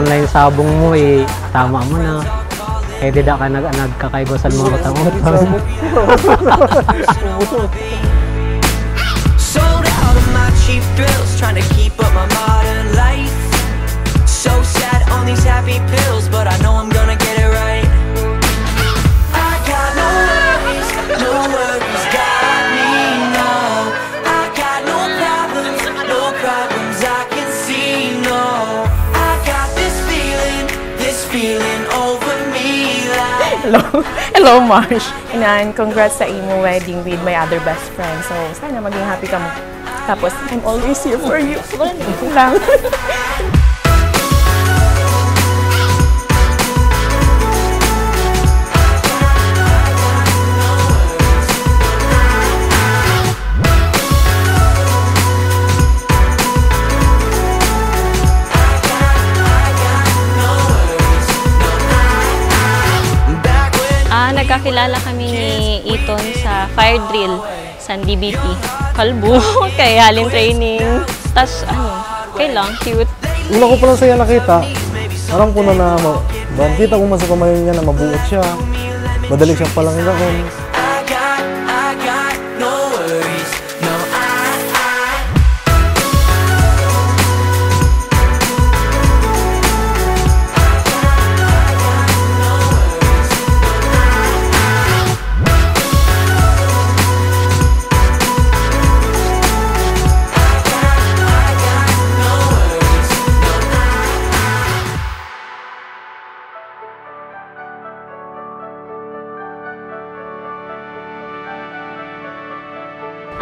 na yung sabong mo eh, tama mo na. Eh, di ka nagkakaigosan mga katang-utang. Sold out of my cheap thrills, trying to keep up my modern life. So sad on these happy pills, but I know I'm gonna get it right. I got no worries, got me, no. I got no problems I can see, no. I got this feeling over me like. Hello Marsh. And congrats sa imo wedding with my other best friend. So, sana maging happy ka mo. Tapos, I'm always here for you. Lang. Nagkakilala kami ni Eton sa fire drill sa DBT. Kalbo, kay halin training. Tas okay lang, cute. Una ko pa lang siya nakita, parang po na kita ko man sa kamayon niya na mabuot siya. Madali siyang palanggaan.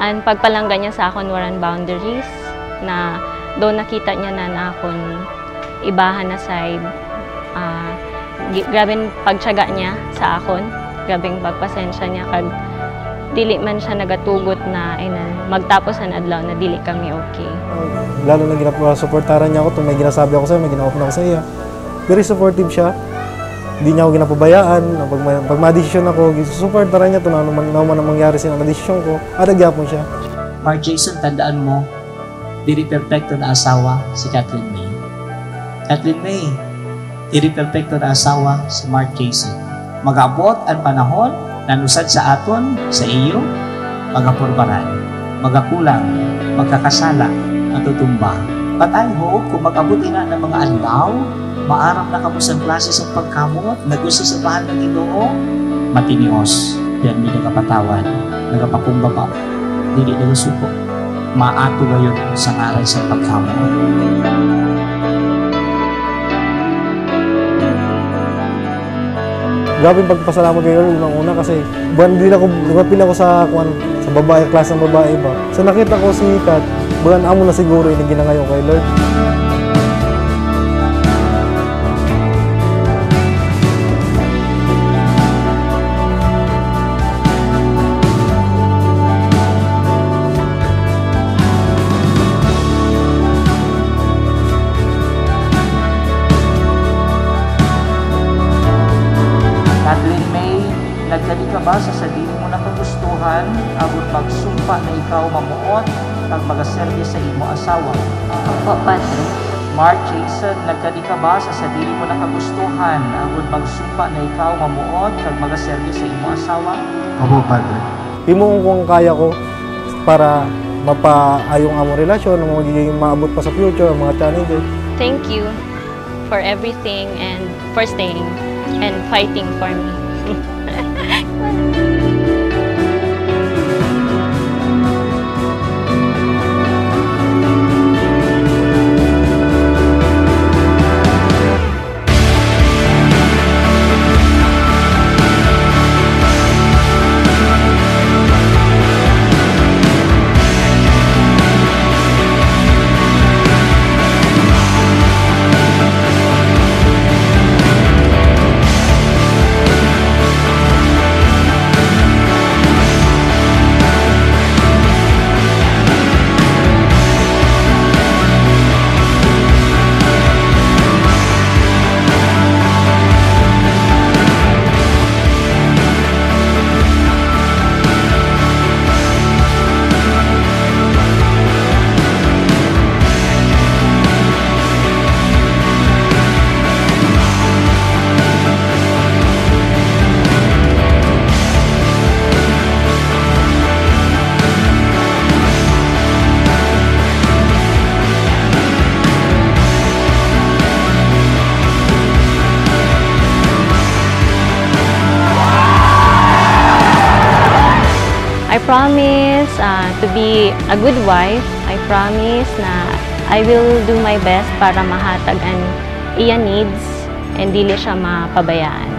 Ang pagpalangga niya sa akon waran boundaries na doon nakita niya na akon ibahan na side. Grabing pagtiyaga niya sa akon, grabing pagpasensya niya kag dili man siya nagatugot na magtapos ang adlaw na dili kami okay. Lalo na ginapasuportaran niya ako, may ginasabi ako sa'yo, may ginaopen ako sa iya. Very supportive siya. Hindi niya ako ginapabayaan. Pag ma-desisyon ako, supportaran niya ito na ano man ang mangyari sa desisyon ko. Adagya po siya. Mark Jason, tandaan mo, diri perfecto na asawa si Kathleen May. Kathleen May, diri perfecto na asawa si Mark Jason. Mag-abot ang panahon na nusad sa aton, sa iyo, magapurbaran, magakulang, magkakasala, matutumba. But I hope kung mag-abot ina ng mga adlaw, maaram na kamo sa klase sa pagkamot, nagusto sa bahal ng Ginoo, matinios, yan may nagapatawad, nagapakumbaba, dili nagasuko, maato gayon sa ngaran sa pagkamot. Grabe yung pagpasalamat kayo unang-una kasi din ako, lumapin ako sa babae, klase ng babae ba. So nakita ko si Kat, buwan amo na siguro yung ginangayon kay Lord. Kathleen May, nagdali ka ba sa sarili mo na kagustuhan abot magsumpa na ikaw mamuot kag magaserbi sa imo asawa? Opo, Padre. Mark Jason, nagdali ka ba sa sarili mo na kagustuhan abot magsumpa na ikaw mamuot kag magaserbi sa imo asawa? Opo, Padre. Imo kung kaya ko para mapaayong among relasyon, magiging maabot pa sa future, ang mga challenges. Thank you for everything and for staying and fighting for me. promise to be a good wife. I promise na I will do my best para mahatag ang iya needs and dili siya mapabayaan.